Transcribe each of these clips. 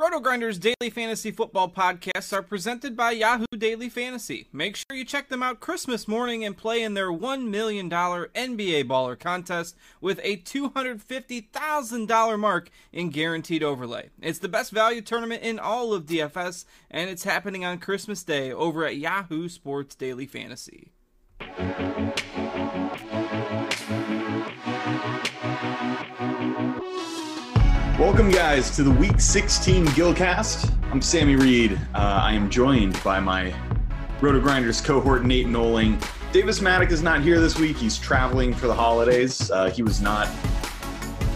RotoGrinders Daily Fantasy Football podcasts are presented by Yahoo Daily Fantasy. Make sure you check them out Christmas morning and play in their $1 million NBA Baller contest with a $250,000 mark in guaranteed overlay. It's the best value tournament in all of DFS, and it's happening on Christmas Day over at Yahoo Sports Daily Fantasy. Welcome, guys, to the Week 16 Gillcast. I'm Sammy Reid. I am joined by my RotoGrinders cohort, Nate Nohling. Davis Maddock is not here this week. He's traveling for the holidays. He was not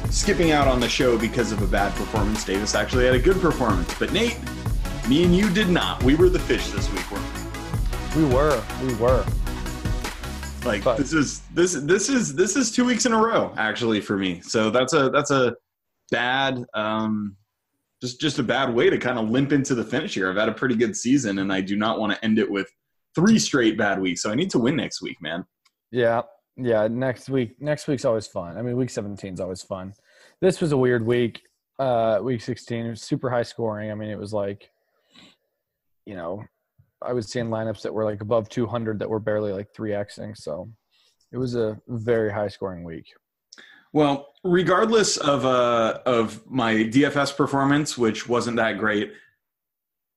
skipping out on the show because of a bad performance. Davis actually had a good performance. But Nate, me and you did not. We were the fish this week, weren't we? We were. Like, but this is 2 weeks in a row, actually, for me. So that's a bad, just a bad way to kind of limp into the finish here. I've had a pretty good season, and I do not want to end it with 3 straight bad weeks. So I need to win next week, man. Yeah. Next week's always fun. I mean, week 17 is always fun. This was a weird week. Week 16, it was super high scoring. I mean, it was like, I was seeing lineups that were like above 200 that were barely like 3Xing. So it was a very high scoring week. Well, regardless of my DFS performance, which wasn't that great,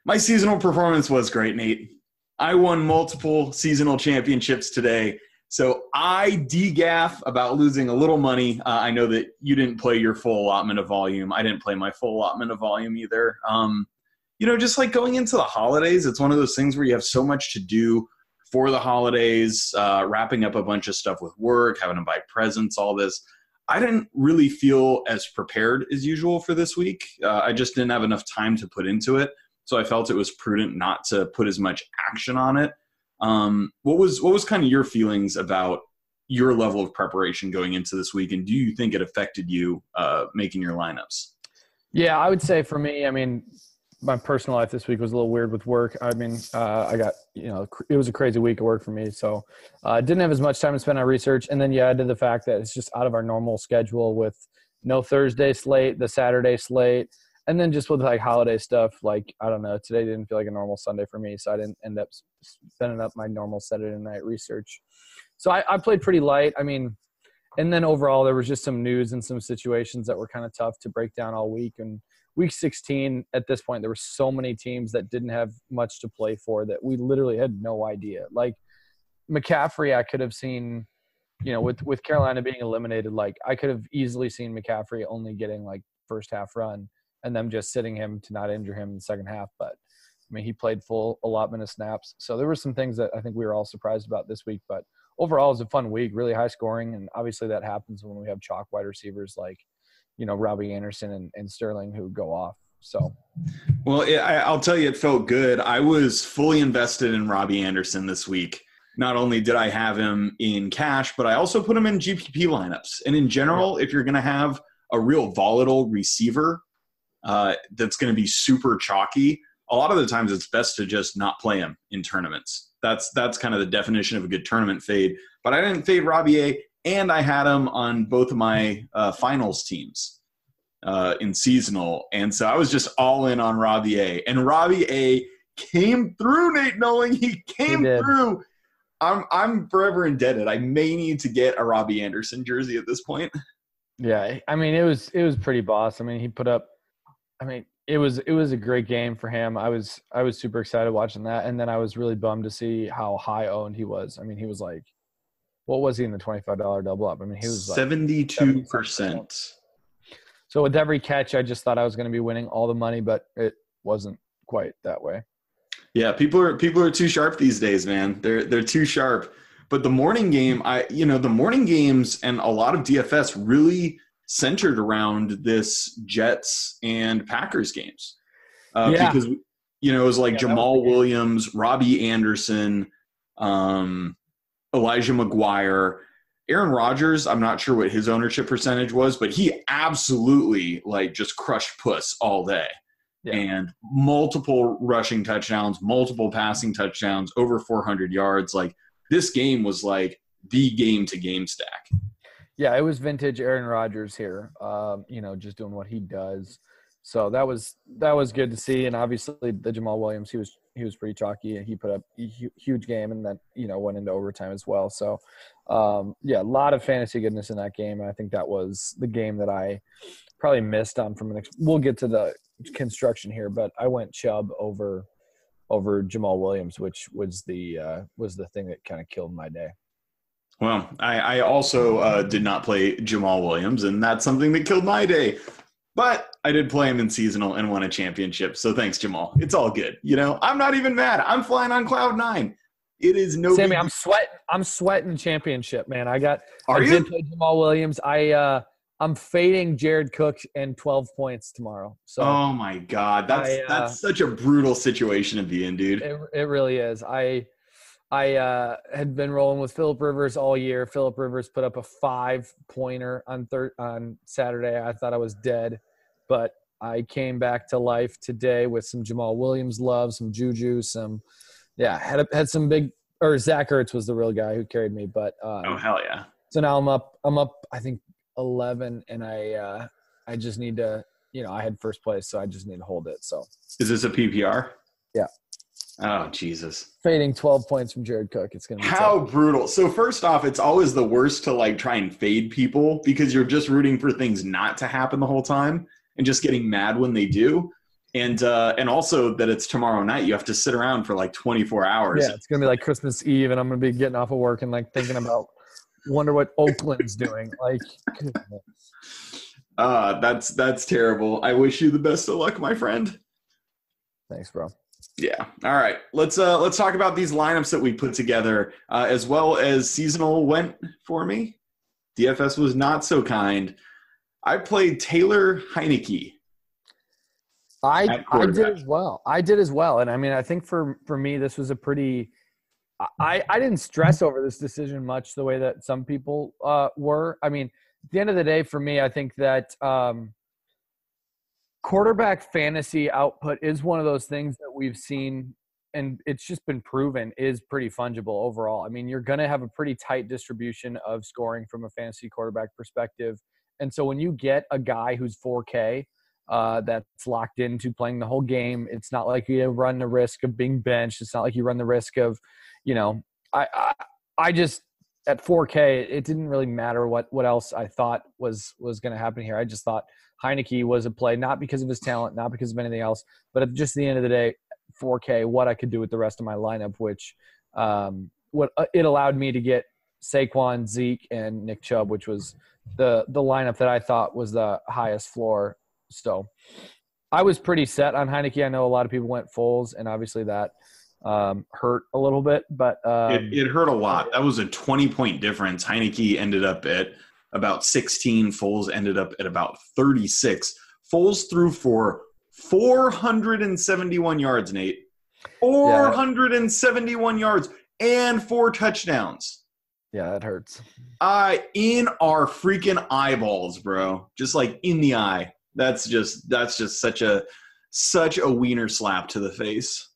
my seasonal performance was great, Nate. I won multiple seasonal championships today, so I degaff about losing a little money. I know that you didn't play your full allotment of volume. I didn't play my full allotment of volume either. Just like going into the holidays, it's one of those things where you have so much to do for the holidays, wrapping up a bunch of stuff with work, having to buy presents, all this. I didn't really feel as prepared as usual for this week. I just didn't have enough time to put into it, so I felt it was prudent not to put as much action on it. What was kind of your feelings about your level of preparation going into this week, and do you think it affected you making your lineups? Yeah, I would say for me, I mean, my personal life this week was a little weird with work. I mean, I got, it was a crazy week of work for me. So I didn't have as much time to spend on research. And then you add to the fact that it's just out of our normal schedule with no Thursday slate, the Saturday slate, and then just with like holiday stuff. Like, I don't know, today didn't feel like a normal Sunday for me. So I didn't end up spending up my normal Saturday night research. So I played pretty light. I mean, and then overall there was just some news and some situations that were kind of tough to break down all week. And Week 16, at this point, there were so many teams that didn't have much to play for that we literally had no idea. Like McCaffrey, I could have seen, with Carolina being eliminated, like I could have easily seen McCaffrey only getting like first half run and them just sitting him to not injure him in the second half. But, I mean, he played full allotment of snaps. So there were some things that I think we were all surprised about this week. But overall, it was a fun week, really high scoring. And obviously that happens when we have chalk wide receivers like, Robbie Anderson and Sterling who go off. So, well, I'll tell you, it felt good. I was fully invested in Robbie Anderson this week. Not only did I have him in cash, but I also put him in GPP lineups. And in general, if you're going to have a real volatile receiver that's going to be super chalky, a lot of the times it's best to just not play him in tournaments. That's kind of the definition of a good tournament fade. But I didn't fade Robbie A. And I had him on both of my finals teams in seasonal. And so I was just all in on Robbie A. And Robbie A came through, Nate Nohling. He came through. I'm forever indebted. I may need to get a Robbie Anderson jersey at this point. Yeah, I mean, it was pretty boss. I mean, he put up – I mean, it was a great game for him. I was super excited watching that. And then I was really bummed to see how high owned he was. I mean, he was like – what was he in the $25 double up? I mean, he was like 72%. So with every catch, I just thought I was going to be winning all the money, but it wasn't quite that way. Yeah, people are too sharp these days, man. They're too sharp. But the morning game, the morning games and a lot of DFS really centered around this Jets and Packers games. Because it was like Jamal Williams, Robbie Anderson, Elijah McGuire, Aaron Rodgers. I'm not sure what his ownership percentage was, but he absolutely just crushed puss all day. Yeah. And multiple rushing touchdowns, multiple passing touchdowns, over 400 yards. Like this game was like the game to game stack. Yeah, it was vintage Aaron Rodgers here. Just doing what he does. So that was good to see. And obviously the Jamal Williams, he was pretty chalky. He put up a huge game, and then, went into overtime as well. So, a lot of fantasy goodness in that game. And I think that was the game that I probably missed on we'll get to the construction here, but I went Chubb over Jamal Williams, which was the thing that kind of killed my day. Well, I also did not play Jamal Williams, and that's something that killed my day. But I did play him in seasonal and won a championship. So thanks, Jamal. It's all good. I'm not even mad. I'm flying on cloud 9. It is no. Sammy, I'm sweating championship, man. I you? did play Jamal Williams. I'm fading Jared Cook and 12 points tomorrow. So oh my God, that's such a brutal situation to be in, dude. It really is. I had been rolling with Phillip Rivers all year. Phillip Rivers put up a 5-pointer on Saturday. I thought I was dead, but I came back to life today with some Jamal Williams love, some Juju, had some big – or Zach Ertz was the real guy who carried me. But oh, hell yeah. So now I'm up, I think, 11, and I just need to – I had first place, so I just need to hold it. So is this a PPR? Yeah. Oh, Jesus. Fading 12 points from Jared Cook. It's going to be how tough. Brutal. So first off, it's always the worst to try and fade people because you're just rooting for things not to happen the whole time and just getting mad when they do. And also that it's tomorrow night. You have to sit around for 24 hours. Yeah, it's going to be like Christmas Eve, and I'm going to be getting off of work and thinking about wonder what Oakland's doing. That's terrible. I wish you the best of luck, my friend. Thanks, bro. Yeah. All right. Let's talk about these lineups that we put together, as well as seasonal went for me. DFS was not so kind. I played Taylor Heineke. I did as well. And I think for me, this was a pretty I didn't stress over this decision much the way that some people were. At the end of the day, for me, I think that quarterback fantasy output is one of those things that we've seen, and it's just been proven, is pretty fungible overall. You're going to have a pretty tight distribution of scoring from a fantasy quarterback perspective. And so when you get a guy who's 4K that's locked into playing the whole game, it's not like you run the risk of being benched. It's not like you run the risk of, I just at 4K, it didn't really matter what else I thought was going to happen here. I just thought Heineke was a play, not because of his talent, not because of anything else, but at just the end of the day, 4K, what I could do with the rest of my lineup, which it allowed me to get Saquon, Zeke, and Nick Chubb, which was the lineup that I thought was the highest floor. So I was pretty set on Heineke. I know a lot of people went Foles, and obviously that hurt a little bit, but it hurt a lot. That was a 20-point difference. Heineke ended up at about 16. Foles ended up at about 36. Foles threw for 471 yards, Nate. 471 yards and 4 touchdowns. Yeah, that hurts. In our freaking eyeballs, bro. Just in the eye. That's just such a wiener slap to the face.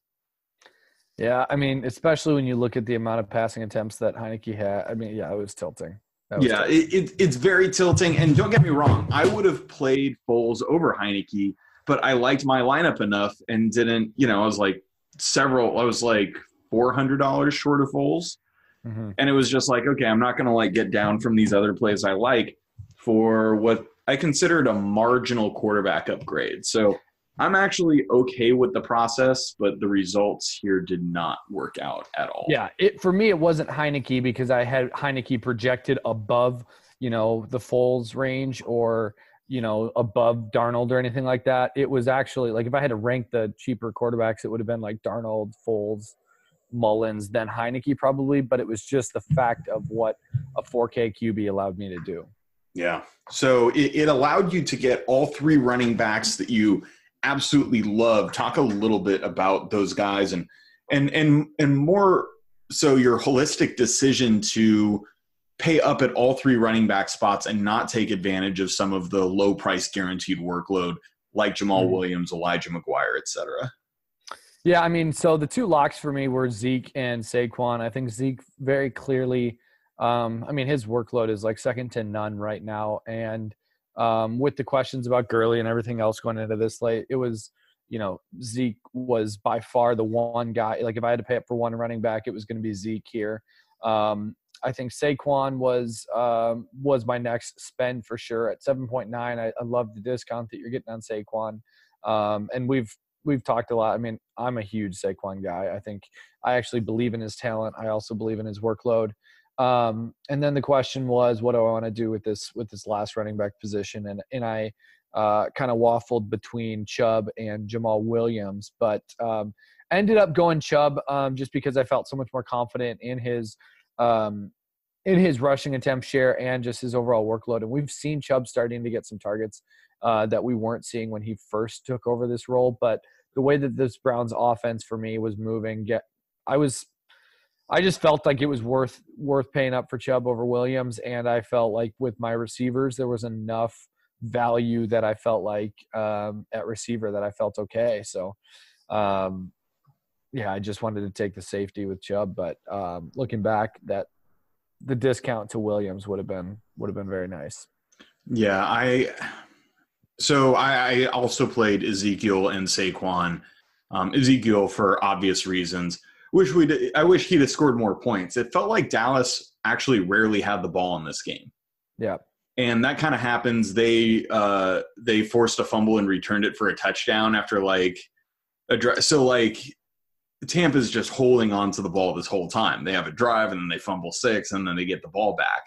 Yeah, especially when you look at the amount of passing attempts that Heineke had. It was tilting. It's very tilting. And don't get me wrong, I would have played Foles over Heineke, but I liked my lineup enough and didn't, I was $400 short of Foles. Mm-hmm. And it was just okay, I'm not going to get down from these other plays I like for what I considered a marginal quarterback upgrade. So I'm actually okay with the process, but the results here did not work out at all. Yeah, for me, it wasn't Heineke because I had Heineke projected above, the Foles range or, above Darnold or anything like that. It was actually if I had to rank the cheaper quarterbacks, it would have been Darnold, Foles, Mullins, then Heineke probably. But it was just the fact of what a 4K QB allowed me to do. Yeah. So it allowed you to get all 3 running backs that you absolutely love. Talk a little bit about those guys and more so your holistic decision to pay up at all 3 running back spots and not take advantage of some of the low price guaranteed workload like Jamal Williams, Elijah McGuire, etc. Yeah, so the 2 locks for me were Zeke and Saquon. I think Zeke very clearly his workload is second to none right now. And with the questions about Gurley and everything else going into this slate, it was, Zeke was by far the one guy. Like if I had to pay up for one running back, it was going to be Zeke here. I think Saquon was my next spend for sure at 7.9. I love the discount that you're getting on Saquon. And we've talked a lot. I mean, I'm a huge Saquon guy. I think I actually believe in his talent. I also believe in his workload. And then the question was, what do I want to do with this last running back position? And I kind of waffled between Chubb and Jamal Williams, but ended up going Chubb just because I felt so much more confident in his rushing attempt share and just his overall workload. And we've seen Chubb starting to get some targets that we weren't seeing when he first took over this role. But the way that this Browns offense for me was moving, I just felt like it was worth paying up for Chubb over Williams. And I felt like with my receivers, there was enough value that I felt like at receiver that I felt okay. So, I just wanted to take the safety with Chubb. But looking back, that the discount to Williams would have been very nice. Yeah, I also played Ezekiel and Saquon. Ezekiel for obvious reasons. I wish he'd have scored more points. It felt like Dallas actually rarely had the ball in this game. Yeah. And that kind of happens. They forced a fumble and returned it for a touchdown after Tampa's just holding on to the ball this whole time. They have a drive and then they fumble 6 and then they get the ball back.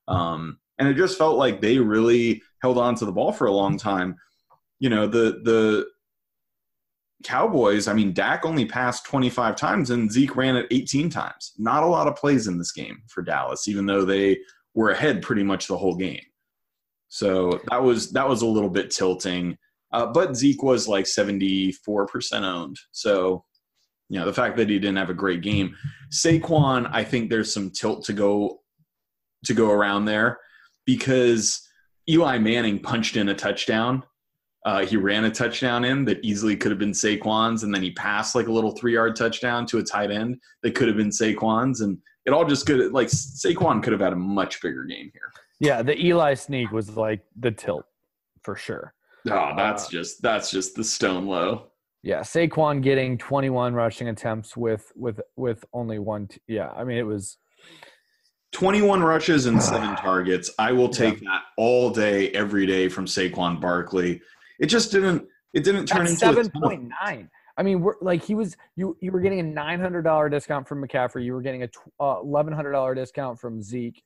And it just felt like they really held on to the ball for a long time. The Cowboys, I mean, Dak only passed 25 times and Zeke ran it 18 times. Not a lot of plays in this game for Dallas, even though they were ahead pretty much the whole game. So that was a little bit tilting. But Zeke was like 74% owned. So, the fact that he didn't have a great game. Saquon, I think there's some tilt to go around there because Eli Manning punched in a touchdown. He ran a touchdown in that easily could have been Saquon's, and then he passed like a little 3-yard touchdown to a tight end that could have been Saquon's, and it all just could have, like, Saquon could have had a much bigger game here. Yeah, the Eli sneak was like the tilt for sure. Oh, that's just the stone low. Yeah, Saquon getting 21 rushing attempts with only one. I mean, it was 21 rushes and 7 targets. I will take that all day, every day from Saquon Barkley. It just didn't. It didn't turn into 7.9. I mean, you were getting a $900 discount from McCaffrey. You were getting a $1,100 discount from Zeke.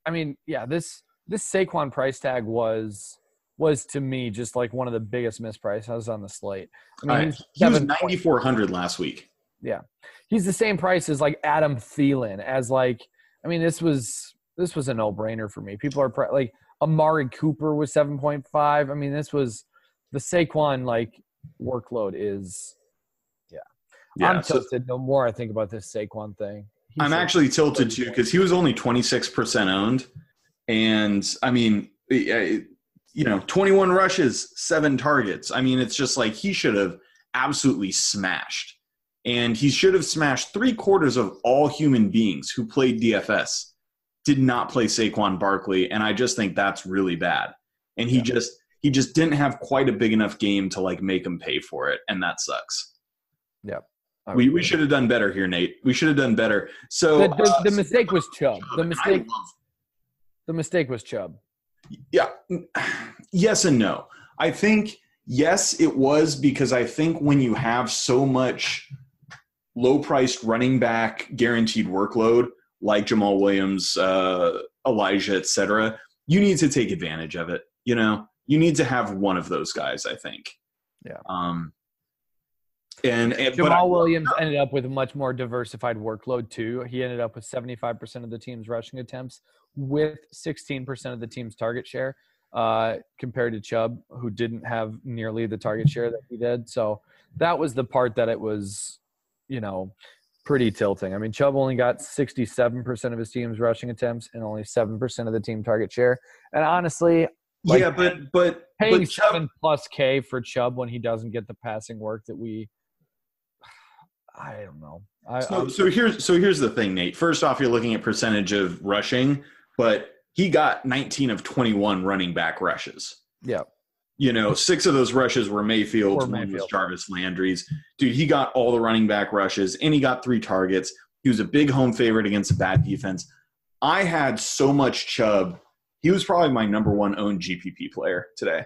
This Saquon price tag was to me just like one of the biggest misprices on the slate. I mean, he was 9,400 last week. Yeah, he's the same price as like Adam Thielen. This was a no-brainer for me. People are like Amari Cooper was 7.5. I mean, this was the Saquon workload is. Yeah, I'm tilted. The more I think about this Saquon thing, I'm actually tilted too because he was only 26% owned, and I mean, 21 rushes, 7 targets. I mean, it's just like he should have absolutely smashed. And he should have smashed 3/4 of all human beings who played DFS did not play Saquon Barkley. And I just think that's really bad. And he just didn't have quite a big enough game to make him pay for it. And that sucks. Yeah. We should have done better here, Nate. We should have done better. So the mistake was Chubb. The mistake was Chubb. Yeah. Yes and no. I think, yes, it was because I think when you have so much low-priced running back guaranteed workload like Jamal Williams, Elijah, etc., you need to take advantage of it. You need to have one of those guys, I think. Yeah. Jamal Williams ended up with a much more diversified workload too. He ended up with 75% of the team's rushing attempts with 16% of the team's target share compared to Chubb, who didn't have nearly the target share that he did. So that was the part that it was, pretty tilting. I mean, Chubb only got 67% of his team's rushing attempts and only 7% of the team target share. And honestly, but paying Chubb, 7+K for Chubb when he doesn't get the passing work that I don't know. So here's the thing, Nate. First off, you're looking at percentage of rushing, but he got 19 of 21 running back rushes. Yeah. 6 of those rushes were Mayfield's, one was Jarvis Landry's. Dude, he got all the running back rushes, and he got 3 targets. He was a big home favorite against a bad defense. I had so much Chubb. He was probably my number 1 owned GPP player today.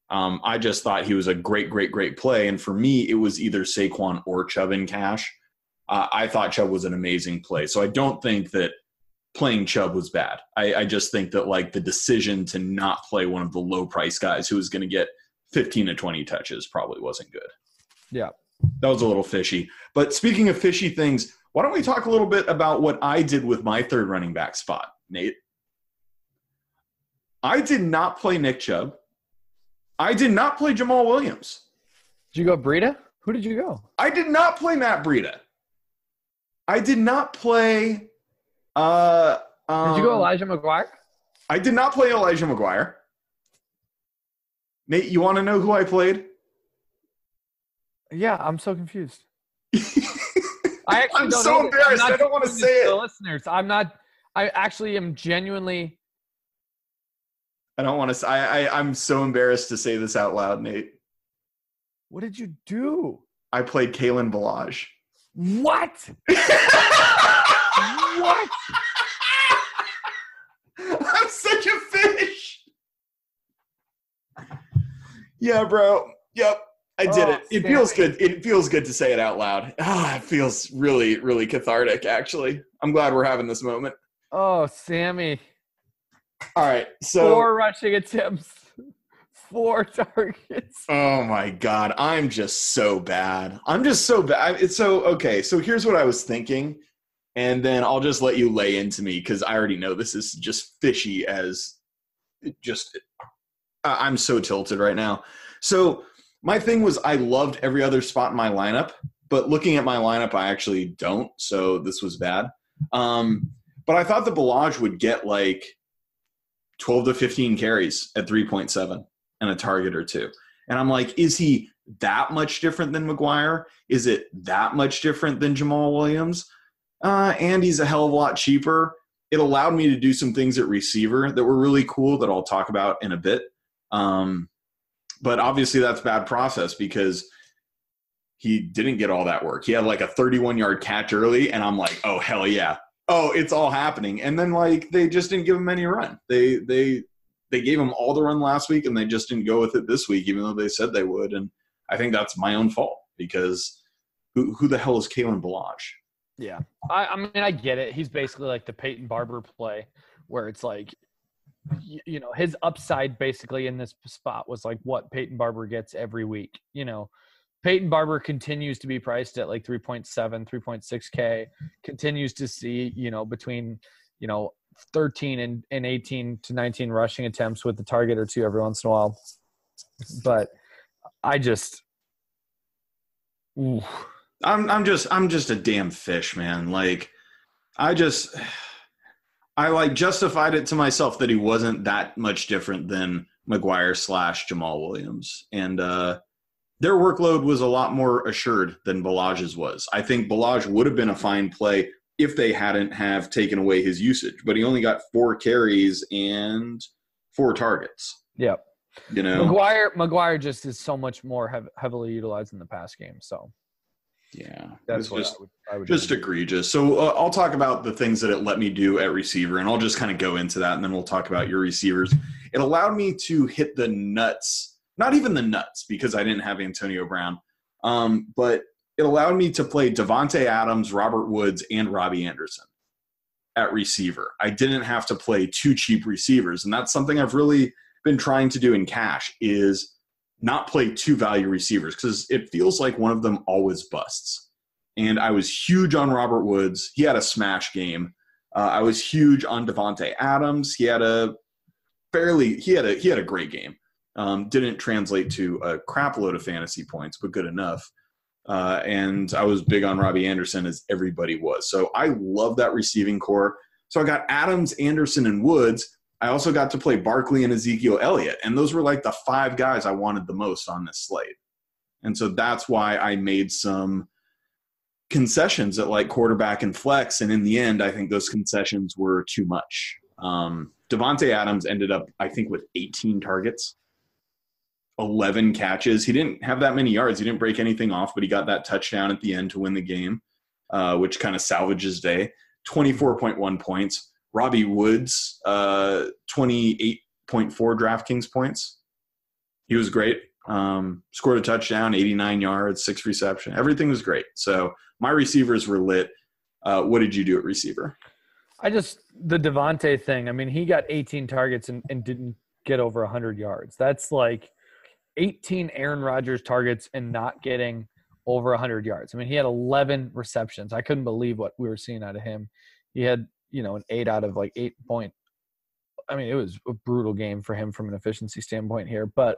I just thought he was a great, great, great play. And for me, it was either Saquon or Chubb in cash. I thought Chubb was an amazing play. So I don't think that playing Chubb was bad. I just think that like the decision to not play one of the low price guys who was going to get 15 to 20 touches probably wasn't good. Yeah. That was a little fishy. But speaking of fishy things, why don't we talk a little bit about what I did with my third running back spot, Nate? I did not play Nick Chubb. I did not play Jamal Williams. Did you go Breida? Who did you go? I did not play Matt Breida. I did not play did you go Elijah McGuire? I did not play Elijah McGuire. Nate, you want to know who I played? Yeah, I'm so confused. I'm so embarrassed. I don't want to say it. Listeners, I actually am genuinely. I don't want to. I'm so embarrassed to say this out loud, Nate. What did you do? I played Kalen Ballage. What? What? I'm such a fish. Yeah, bro. Yep. I did it. It feels good. It feels good to say it out loud. It feels really, really cathartic, actually. I'm glad we're having this moment. Oh, Sammy. All right. So 4 rushing attempts, 4 targets. Oh, my God. I'm just so bad. I'm just so bad. It's so – okay, so here's what I was thinking, and then I'll just let you lay into me because I already know this is just fishy as just I'm so tilted right now. So my thing was I loved every other spot in my lineup, but looking at my lineup, I actually don't, so this was bad. But I thought the Ballage would get like 12 to 15 carries at 3.7 and a target or 2. And I'm like, is he that much different than McGuire? Is it that much different than Jamal Williams? And he's a hell of a lot cheaper. It allowed me to do some things at receiver that were really cool that I'll talk about in a bit. But obviously that's bad process because he didn't get all that work. He had like a 31-yard catch early, and I'm like, oh, hell yeah. Oh, it's all happening. And then, like, they just didn't give him any run. They gave him all the run last week, and they just didn't go with it this week, even though they said they would. And I think that's my own fault because who the hell is Kalen Ballage? Yeah. I mean, I get it. He's basically like the Peyton Barber play where it's like, you know, his upside basically in this spot was like what Peyton Barber gets every week. You know, Peyton Barber continues to be priced at like 3.7, 3.6K, continues to see, you know, between, you know, 13 and 18 to 19 rushing attempts with the target or 2 every once in a while. But I just I'm just a damn fish, man. Like I like justified it to myself that he wasn't that much different than McGuire / Jamal Williams. And their workload was a lot more assured than Ballage's was. I think Ballage would have been a fine play if they hadn't have taken away his usage, but he only got 4 carries and 4 targets. Yeah. You know, McGuire just is so much more heavily utilized in the pass game. So yeah, that's what just, I would just egregious. So I'll talk about the things that it let me do at receiver, and I'll just kind of go into that, and then we'll talk about your receivers. It allowed me to hit the nuts, not even the nuts because I didn't have Antonio Brown, but it allowed me to play Devontae Adams, Robert Woods, and Robbie Anderson at receiver. I didn't have to play 2 cheap receivers, and that's something I've really been trying to do in cash is not play 2 value receivers because it feels like one of them always busts. And I was huge on Robert Woods. He had a smash game. I was huge on Devontae Adams. He had a great game. Didn't translate to a crap load of fantasy points, but good enough. And I was big on Robbie Anderson as everybody was. So I love that receiving core. So I got Adams, Anderson, and Woods. I also got to play Barkley and Ezekiel Elliott, and those were like the 5 guys I wanted the most on this slate. And so that's why I made some concessions at like quarterback and flex, and in the end, I think those concessions were too much. Devontae Adams ended up, I think, with 18 targets, 11 catches. He didn't have that many yards. He didn't break anything off, but he got that touchdown at the end to win the game, which kind of salvaged his day. 24.1 points. Robbie Woods, 28.4 DraftKings points. He was great. Scored a touchdown, 89 yards, 6 reception. Everything was great. So my receivers were lit. What did you do at receiver? The Devontae thing. I mean, he got 18 targets and didn't get over 100 yards. That's like 18 Aaron Rodgers targets and not getting over 100 yards. I mean, he had 11 receptions. I couldn't believe what we were seeing out of him. He had, an 8 out of like 8 point. I mean, it was a brutal game for him from an efficiency standpoint here. But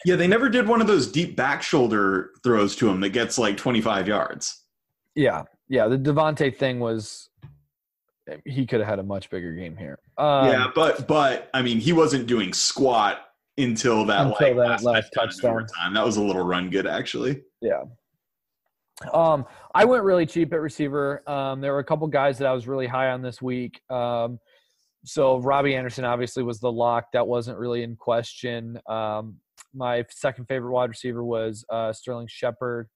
yeah, they never did one of those deep back shoulder throws to him that gets like 25 yards. Yeah. The Devontae thing was he could have had a much bigger game here. But I mean, he wasn't doing squat until that last touchdown. That was a little run good, actually. Yeah. I went really cheap at receiver. There were a couple guys that I was really high on this week. So Robbie Anderson obviously was the lock. That wasn't really in question. My second favorite wide receiver was Sterling Shepard.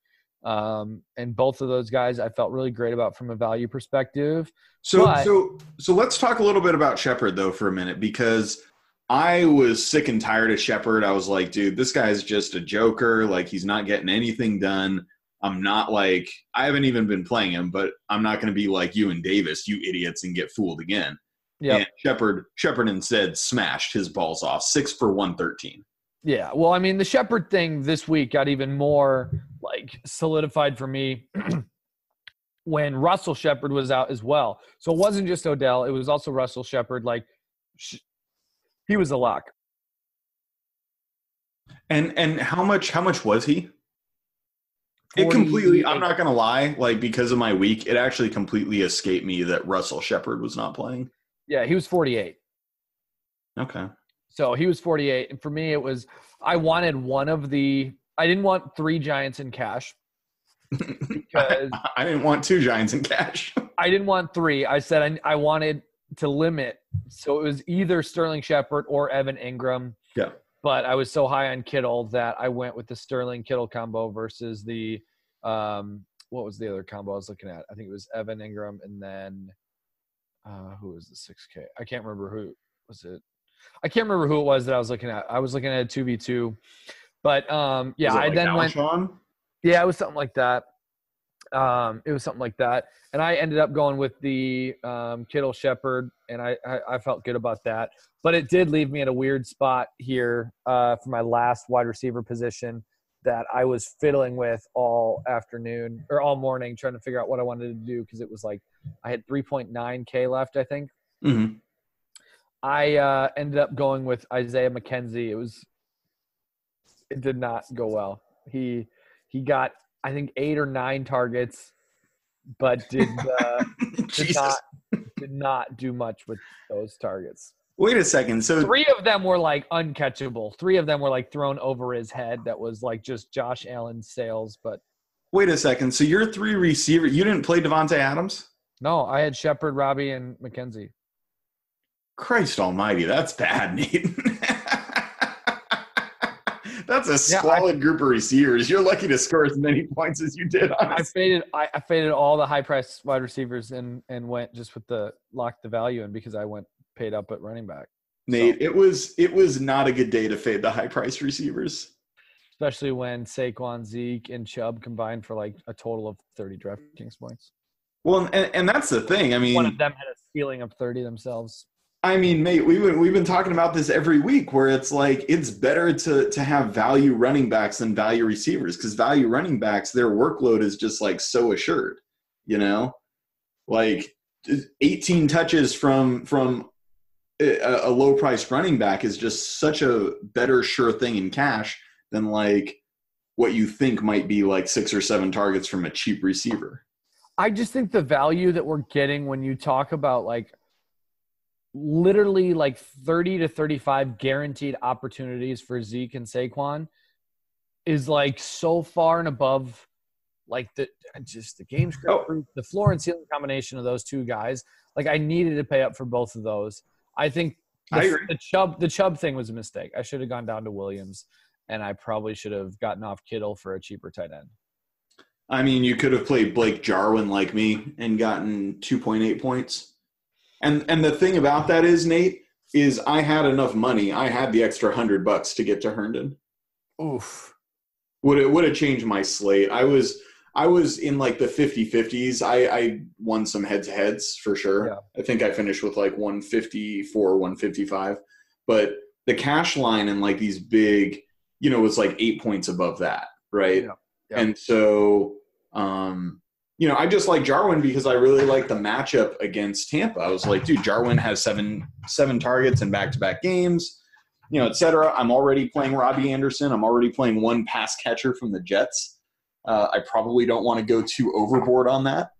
And both of those guys I felt really great about from a value perspective. So let's talk a little bit about Shepard though for a minute, because I was sick and tired of Shepard. I was like, dude, this guy's just a joker. Like, he's not getting anything done. I'm not like, I haven't even been playing him, but I'm not going to be like you and Davis, you idiots, and get fooled again. Yeah. And Shepard instead smashed his balls off, 6 for 113. Yeah. Well, I mean, the Shepard thing this week got even more like solidified for me when Russell Shepard was out as well. So it wasn't just Odell. It was also Russell Shepard. Like, he was a lock. And how much was he? It completely, I'm not going to lie, like, because of my week, it actually completely escaped me that Russell Shepard was not playing. Yeah, he was 48. Okay. So he was 48. And for me, it was, I didn't want 3 Giants in cash. Because I didn't want 2 Giants in cash. I didn't want 3. I said I wanted to limit. So it was either Sterling Shepard or Evan Ingram. Yeah. But I was so high on Kittle that I went with the Sterling Kittle combo versus the what was the other combo I was looking at? I think it was Evan Ingram and then who was the 6K? I can't remember who was it. I can't remember who it was that I was looking at. I was looking at a 2v2. But yeah, I then went. Yeah, it was something like that. And I ended up going with the Kittle Shepard, and I felt good about that. But it did leave me at a weird spot here for my last wide receiver position that I was fiddling with all afternoon or all morning trying to figure out what I wanted to do because it was like I had 3.9K left, I think. Mm-hmm. I ended up going with Isaiah McKenzie. It did not go well. He got, I think, 8 or 9 targets, but did not do much with those targets. Wait a second. So 3 of them were like uncatchable. 3 of them were like thrown over his head. That was like just Josh Allen sales. But wait a second. So your 3 receivers, you didn't play Devontae Adams? No, I had Shepard, Robbie, and McKenzie. Christ almighty, that's bad, Nate. That's a squalid group of receivers. You're lucky to score as many points as you did. Honestly. I faded all the high price wide receivers and went just with the lock the value in because I went paid up at running back. Nate, it was not a good day to fade the high price receivers. Especially when Saquon, Zeke, and Chubb combined for like a total of 30 DraftKings points. Well, and that's the thing. I mean, one of them had a ceiling of 30 themselves. I mean, mate, we've been talking about this every week where it's like it's better to have value running backs than value receivers because value running backs, their workload is just like so assured, like 18 touches from a low priced running back is just such a better sure thing in cash than like what you think might be like 6 or 7 targets from a cheap receiver. I just think the value that we're getting when you talk about like literally like 30 to 35 guaranteed opportunities for Zeke and Saquon is like so far and above like the game script, the floor and ceiling combination of those 2 guys. Like I needed to pay up for both of those. I think I agree. The Chubb thing was a mistake. I should have gone down to Williams, and I probably should have gotten off Kittle for a cheaper tight end. I mean, you could have played Blake Jarwin like me and gotten 2.8 points. And the thing about that is, Nate, is I had enough money. I had the extra $100 to get to Herndon. Oof. Would have changed my slate. I was in like the 50-50s. I won some head-to-heads for sure. Yeah. I think I finished with like 154, 155. But the cash line and like these big, was like 8 points above that, right? Yeah. Yeah. And so, I just like Jarwin because I really like the matchup against Tampa. I was like, dude, Jarwin has seven targets in back-to-back games, et cetera. I'm already playing Robbie Anderson. I'm already playing one pass catcher from the Jets. I probably don't want to go too overboard on that.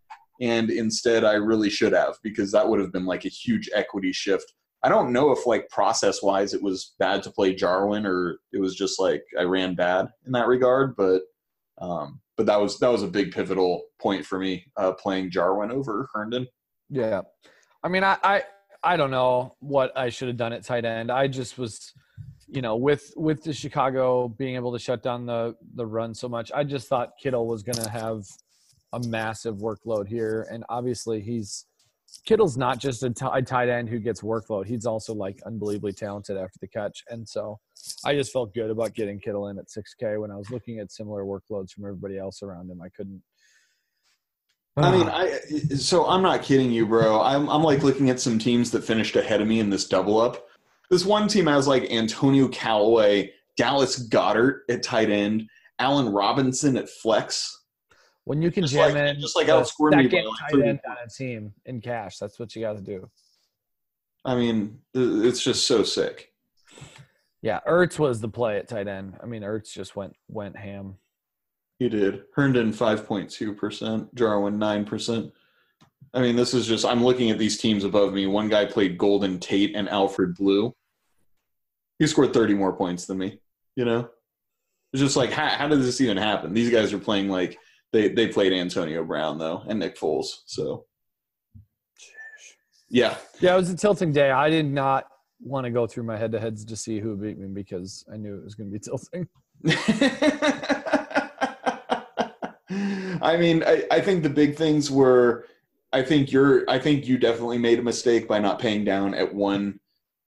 And instead, I really should have, because that would have been like a huge equity shift. I don't know if like process-wise it was bad to play Jarwin, or it was just like I ran bad in that regard, but that was a big pivotal point for me, playing Jarwin over Herndon. Yeah. I mean, I don't know what I should have done at tight end. I just was, with the Chicago being able to shut down the run so much, I just thought Kittle was going to have a massive workload here. And obviously Kittle's not just a tight end who gets workload. He's also like unbelievably talented after the catch. And so I just felt good about getting Kittle in at 6K when I was looking at similar workloads from everybody else around him. I couldn't. I mean, so I'm not kidding you, bro. I'm like looking at some teams that finished ahead of me in this double up. This one team has like Antonio Callaway, Dallas Goedert at tight end, Allen Robinson at flex. When you can just jam like, in just like outscore me by like tight end on a team in cash, that's what you got to do. I mean, it's just so sick. Yeah, Ertz was the play at tight end. I mean, Ertz just went ham. He did. Herndon 5.2%, Jarwin 9%. I mean, this is just – I'm looking at these teams above me. One guy played Golden Tate and Alfred Blue. He scored 30 more points than me, It's just like, how did this even happen? These guys are playing like they played Antonio Brown, though, and Nick Foles. So, yeah. Yeah, it was a tilting day. I did not want to go through my head-to-heads to see who beat me because I knew it was going to be tilting. I mean, I think the big things were I think you definitely made a mistake by not paying down at one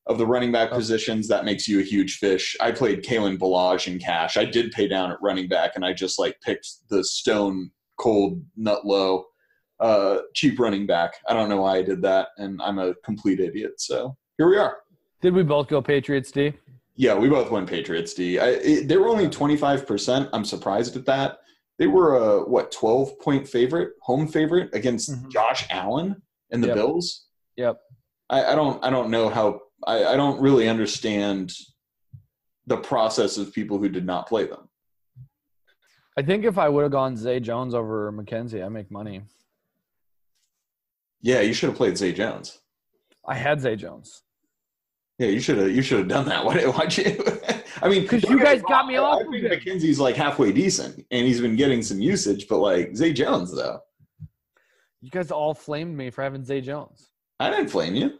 of the running back positions. That makes you a huge fish. I played Kalen Ballage in cash. I did pay down at running back, and I just picked the stone cold nut low cheap running back. I don't know why I did that, and I'm a complete idiot. So here we are. Did we both go Patriots D? Yeah, we both went Patriots D. They were only 25%. I'm surprised at that. They were a 12-point favorite, home favorite against Josh Allen and the Bills. Yep. I don't know how. I don't really understand the process of people who did not play them. I think if I would have gone Zay Jones over McKenzie, I make money. Yeah, you should have played Zay Jones. I had Zay Jones. Yeah, you should have done that. Why'd you? I mean, because you guys got me off. I think McKenzie's halfway decent, and he's been getting some usage. But Zay Jones, though, you guys all flamed me for having Zay Jones. I didn't flame you.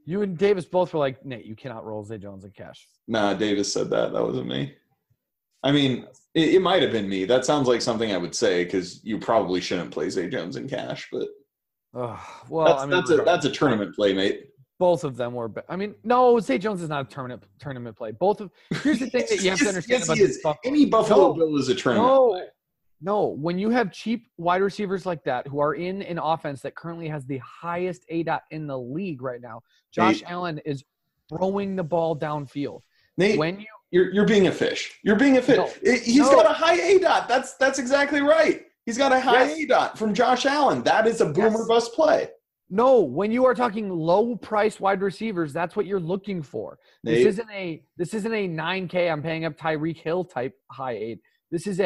You and Davis both were like, Nate, you cannot roll Zay Jones in cash. Nah, Davis said that. That wasn't me. I mean, it might have been me. That sounds like something I would say because you probably shouldn't play Zay Jones in cash. But that's a tournament play, mate. Both of them were. I mean, no, Zay Jones is not a tournament play. Here's the thing that you have to understand about this. Any Buffalo Bill is a tournament play. No, when you have cheap wide receivers like that who are in an offense that currently has the highest ADOT in the league right now, Josh Allen is throwing the ball downfield. Nate, you're being a fish. You're being a fish. He's got a high ADOT. That's exactly right. He's got a high ADOT from Josh Allen. That is a boomer bust play. No, when you are talking low-priced wide receivers, that's what you're looking for. Nate. This isn't a 9K. I'm paying up Tyreek Hill type high aid. This is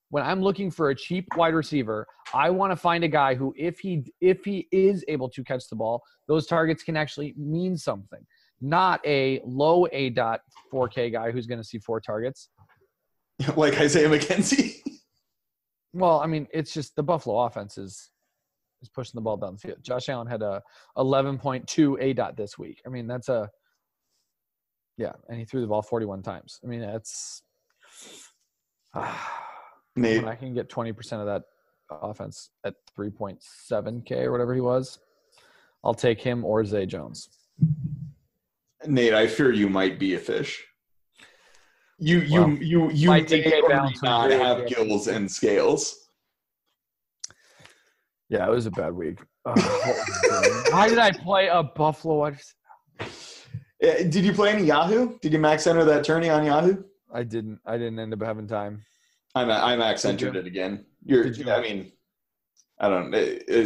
when I'm looking for a cheap wide receiver, I want to find a guy who, if he is able to catch the ball, those targets can actually mean something. Not a low ADOT 4K guy who's going to see 4 targets. Like Isaiah McKenzie. Well, I mean, it's just the Buffalo offense is pushing the ball down the field. Josh Allen had a 11.2 ADOT this week. I mean, that's a Yeah, and he threw the ball 41 times. I mean, that's Nate, when I can get 20% of that offense at 3.7K or whatever he was, I'll take him or Zay Jones. Nate, I fear you might be a fish. You my may DK or may bounce was not really have good. gills and scales. Yeah, it was a bad week. Why did I play a Buffalo? Did you play any Yahoo? Did you max enter that tourney on Yahoo? I didn't end up having time. I max entered it again. I mean, I don't.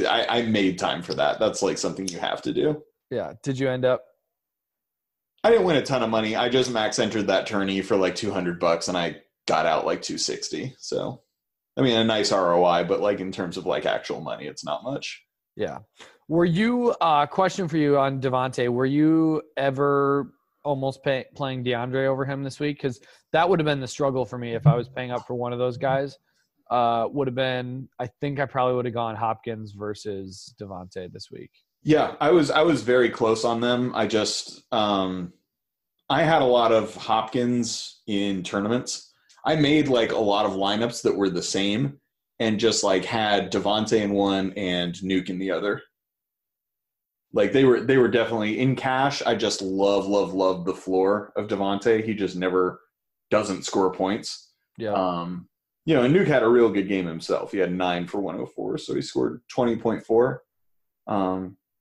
I made time for that. That's like something you have to do. Yeah. Did you end up? I didn't win a ton of money. I just max entered that tourney for like $200, and I got out like $260. So, I mean, a nice ROI, but like in terms of like actual money, it's not much. Yeah. Were you question for you on Devontae? Were you ever almost playing DeAndre over him this week? Because that would have been the struggle for me if I was paying up for one of those guys. Would have been. I think I probably would have gone Hopkins versus Devontae this week. Yeah, I was very close on them. I just I had a lot of Hopkins in tournaments. I made like a lot of lineups that were the same and just like had Devontae in one and Nuke in the other. Like they were definitely in cash. I just love the floor of Devontae. He just never doesn't score points. Yeah. And Nuke had a real good game himself. He had 9 for 104, so he scored 20.4.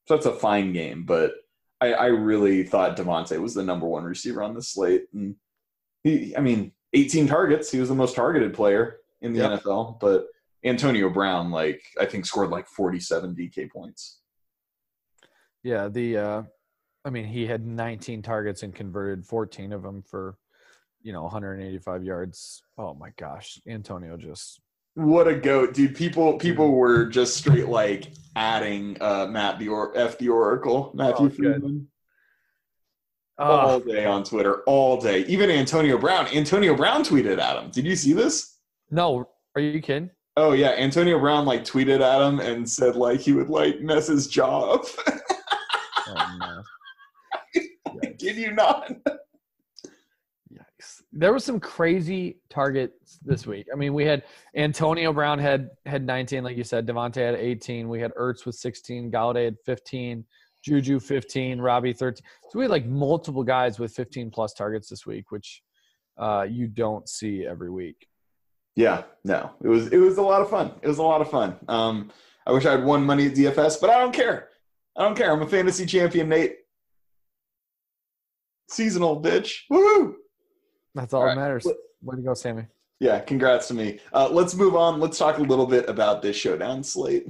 So that's a fine game, but I really thought Devontae was the number one receiver on this slate. And 18 targets. He was the most targeted player in the NFL, but Antonio Brown, like, I think scored like 47 DK points. Yeah. He had 19 targets and converted 14 of them for, 185 yards. Oh my gosh. Antonio just. What a goat, dude. People were just straight like adding Matt the Oracle, Matthew Friedman. All day on Twitter, all day. Even Antonio Brown tweeted at him. Did you see this? No, are you kidding? Oh yeah, Antonio Brown like tweeted at him and said like he would like mess his jaw up. Oh no. Did you not? Yikes. There was some crazy targets this week. I mean, we had Antonio Brown had 19, like you said. Devontae had 18. We had Ertz with 16. Galladay had 15. Juju 15. Robbie 13. So we had like multiple guys with 15-plus targets this week, which you don't see every week. Yeah, no. It was a lot of fun. It was a lot of fun. I wish I had won money at DFS, but I don't care. I'm a fantasy champion, Nate. Seasonal, bitch. Woo! That's all that matters. Way to go, Sammy. Yeah, congrats to me. Let's move on. Let's talk a little bit about this showdown slate.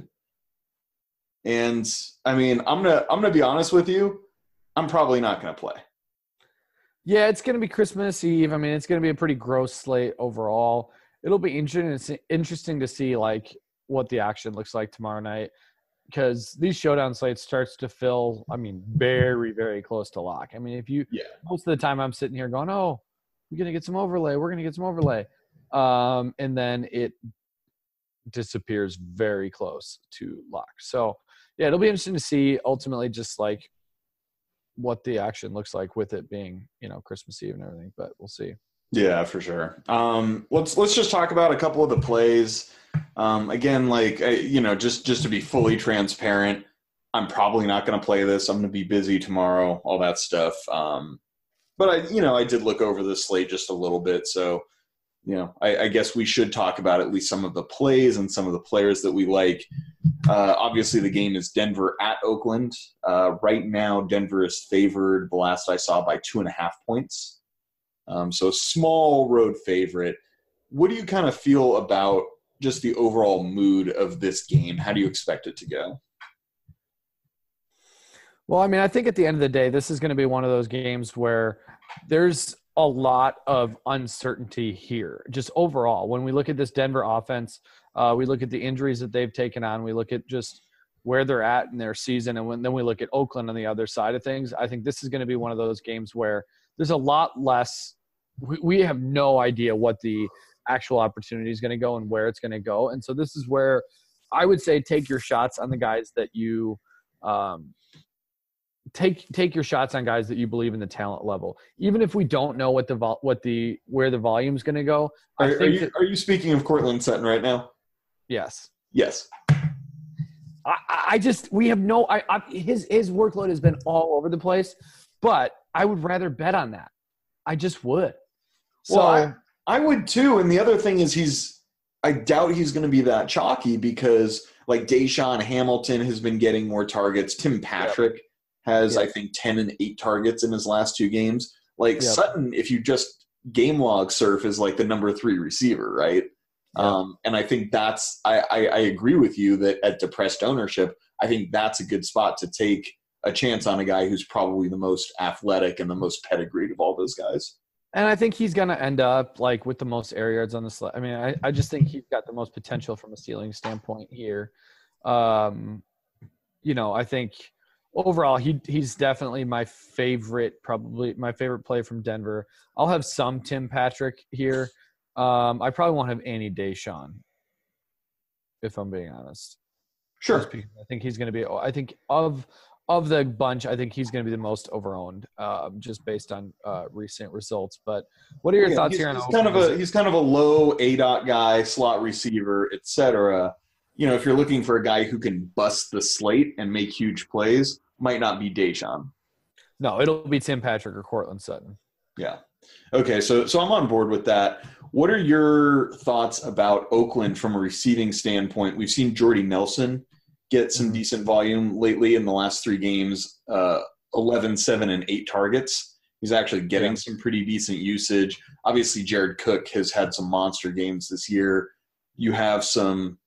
And I mean, I'm gonna be honest with you. I'm probably not gonna play. Yeah, it's gonna be Christmas Eve. I mean, it's gonna be a pretty gross slate overall. It'll be interesting. It's interesting to see like what the action looks like tomorrow night, because these showdown slates starts to feel, I mean, very, very close to lock. I mean, most of the time I'm sitting here going, oh, we're going to get some overlay. We're going to get some overlay. And then it disappears very close to lock. So, yeah, it'll be interesting to see ultimately just like what the action looks like with it being, Christmas Eve and everything, but we'll see. Yeah, for sure. Let's just talk about a couple of the plays. Again, like, just to be fully transparent, I'm probably not going to play this. I'm going to be busy tomorrow, all that stuff. But I did look over the slate just a little bit. So, I guess we should talk about at least some of the plays and some of the players that we like. Obviously the game is Denver at Oakland. Right now, Denver is favored, the last I saw, by 2.5 points. So small road favorite. What do you kind of feel about just the overall mood of this game? How do you expect it to go? Well, I mean, I think at the end of the day, this is going to be one of those games where there's a lot of uncertainty here. Just overall, when we look at this Denver offense, we look at the injuries that they've taken on, we look at just where they're at in their season, and then we look at Oakland on the other side of things. I think this is going to be one of those games where there's a lot less – we have no idea what the actual opportunity is going to go and where it's going to go. And so this is where I would say take your shots on the guys that you take your shots on guys that you believe in the talent level, even if we don't know where the volume's going to go. Are you speaking of Cortland Sutton right now? Yes. Yes. We have no. His workload has been all over the place, but I would rather bet on that. I just would. So well, I would too. And the other thing is I doubt he's going to be that chalky because like Deshaun Hamilton has been getting more targets. Tim Patrick has, I think, 10 and 8 targets in his last 2 games. Like Sutton, if you just game log surf, is like the number 3 receiver, right? And I think that's I agree with you that at depressed ownership, I think that's a good spot to take a chance on a guy who's probably the most athletic and the most pedigreed of all those guys. And I think he's going to end up like with the most air yards on the slate. I mean, I just think he's got the most potential from a ceiling standpoint here. I think overall he's definitely my favorite, probably my favorite play from Denver. I'll have some Tim Patrick here. I probably won't have any Deshaun, if I'm being honest. Sure. I think he's going to be – I think of the bunch, I think he's going to be the most overowned just based on recent results. But what are your thoughts here on – He's kind of a low ADOT guy, slot receiver, et cetera. You know, if you're looking for a guy who can bust the slate and make huge plays, might not be Deshaun. No, it'll be Tim Patrick or Cortland Sutton. Yeah. Okay, so I'm on board with that. What are your thoughts about Oakland from a receiving standpoint? We've seen Jordy Nelson get some decent volume lately in the last 3 games, 11, 7, and 8 targets. He's actually getting some pretty decent usage. Obviously, Jared Cook has had some monster games this year. You have some,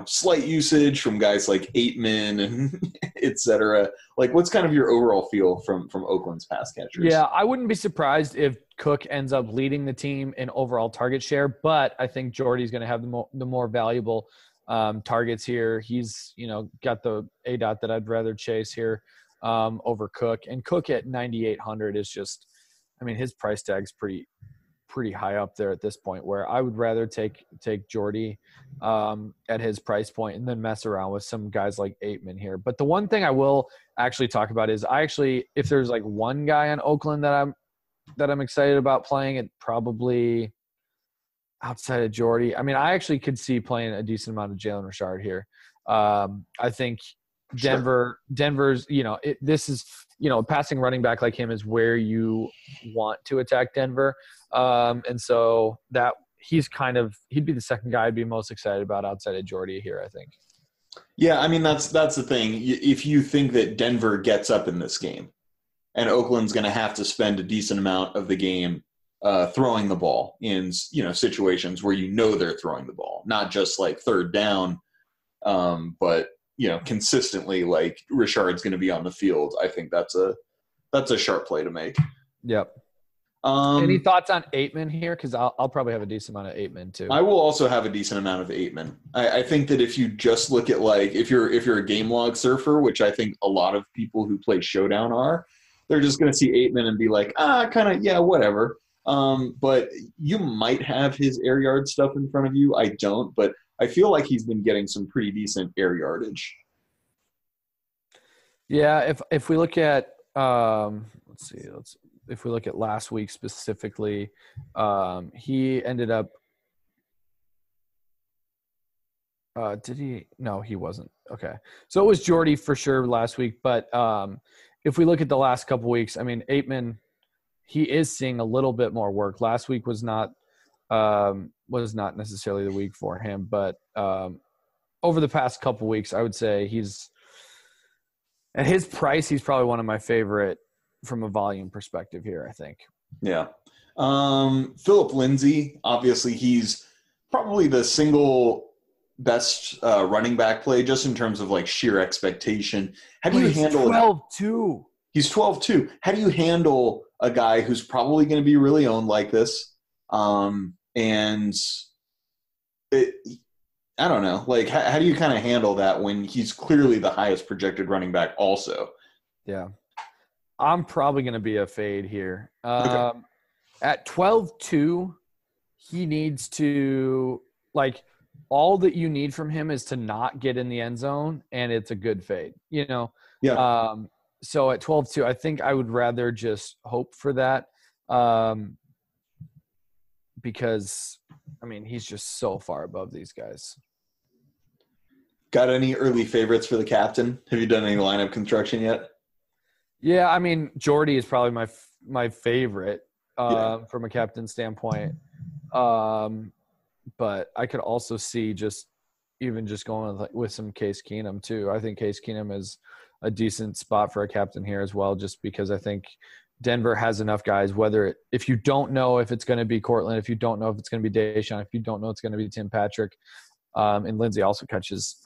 slight usage from guys like Aitman and et cetera. Like, what's kind of your overall feel from Oakland's pass catchers? Yeah, I wouldn't be surprised if Cook ends up leading the team in overall target share, but I think Jordy's going to have the more valuable targets here. He's, got the ADOT that I'd rather chase here over Cook. And Cook at 9,800 is just, his price tag's pretty high up there at this point, where I would rather take Jordy at his price point and then mess around with some guys like Aitman here. But the one thing I will actually talk about is if there's like one guy on Oakland that I'm excited about playing, it probably outside of Jordy. I actually could see playing a decent amount of Jalen Richard here. I think Denver's, this is, passing running back like him is where you want to attack Denver. And so that he'd be the second guy I'd be most excited about outside of Jordy here, I think. Yeah, that's the thing. If you think that Denver gets up in this game and Oakland's going to have to spend a decent amount of the game throwing the ball in, situations where they're throwing the ball, not just like third down, but consistently, like Richard's going to be on the field. I think that's a sharp play to make. Yep. Any thoughts on Aitman here? Because I'll probably have a decent amount of Aitman too. I will also have a decent amount of Aitman. I think that if you just look at like if you're a game log surfer, which I think a lot of people who play Showdown are, they're just going to see Aitman and be like, whatever. But you might have his air yard stuff in front of you. I don't, but I feel like he's been getting some pretty decent air yardage. Yeah, if we look at if we look at last week specifically, he ended up did he? No, he wasn't. Okay. So it was Jordy for sure last week, but if we look at the last couple weeks, Aitman, he is seeing a little bit more work. Last week was not necessarily the week for him, but over the past couple weeks, I would say he's at his price. He's probably one of my favorite from a volume perspective here, I think. Yeah. Phillip Lindsay, obviously he's probably the single best running back play just in terms of like sheer expectation. How do you handle 12-2? He's 12-2. How do you handle a guy who's probably going to be really owned like this? I don't know. Like, how do you kind of handle that when he's clearly the highest projected running back also? Yeah. I'm probably going to be a fade here. Okay. At 12-2, he needs to – like, all that you need from him is to not get in the end zone, and it's a good fade. Yeah. So at 12-2, I think I would rather just hope for that, because I mean he's just so far above these guys. Got any early favorites for the captain? Have you done any lineup construction yet? Yeah, I mean Jordy is probably my favorite from a captain standpoint, but I could also see just going with some Case Keenum too. I think Case Keenum is a decent spot for a captain here as well, just because I think Denver has enough guys, if you don't know if it's going to be Cortland, if you don't know if it's going to be Deshaun, if you don't know it's going to be Tim Patrick, and Lindsey also catches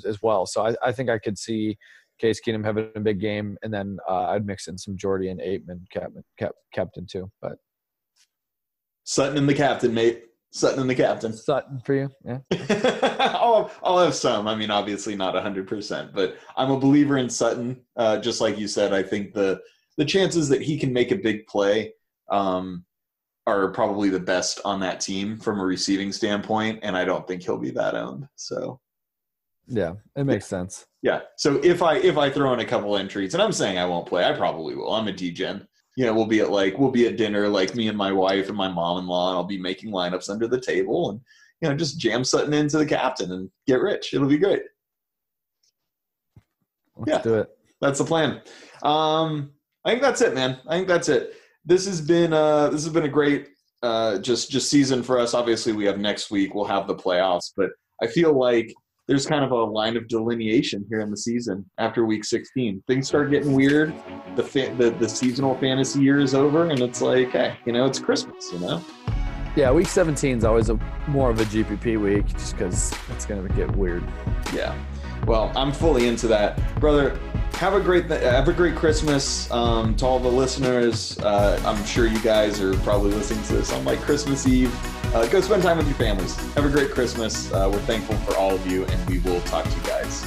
as well. So I think I could see Case Keenum having a big game, and then I'd mix in some Jordy and Aitman captain too. But Sutton and the captain, mate. Sutton and the captain. Sutton for you, yeah. I'll have some. I mean, obviously not 100%, but I'm a believer in Sutton. Just like you said, I think the chances that he can make a big play are probably the best on that team from a receiving standpoint, and I don't think he'll be that owned. So, yeah, it makes sense. Yeah. So if I throw in a couple entries, and I'm saying I won't play, I probably will. I'm a degen. We'll be at dinner, like me and my wife and my mom-in-law, and I'll be making lineups under the table and, just jam Sutton into the captain and get rich. It'll be great. Let's do it. That's the plan. I think that's it, man. I think that's it. This has been a great just season for us. Obviously, we have next week. We'll have the playoffs, but I feel like there's kind of a line of delineation here in the season after week 16. Things start getting weird. The seasonal fantasy year is over, and it's like, hey, it's Christmas, Yeah, week 17 is always more of a GPP week just because it's going to get weird. Yeah. Well, I'm fully into that. Brother, have a great Christmas to all the listeners. I'm sure you guys are probably listening to this on Christmas Eve. Go spend time with your families. Have a great Christmas. We're thankful for all of you, and we will talk to you guys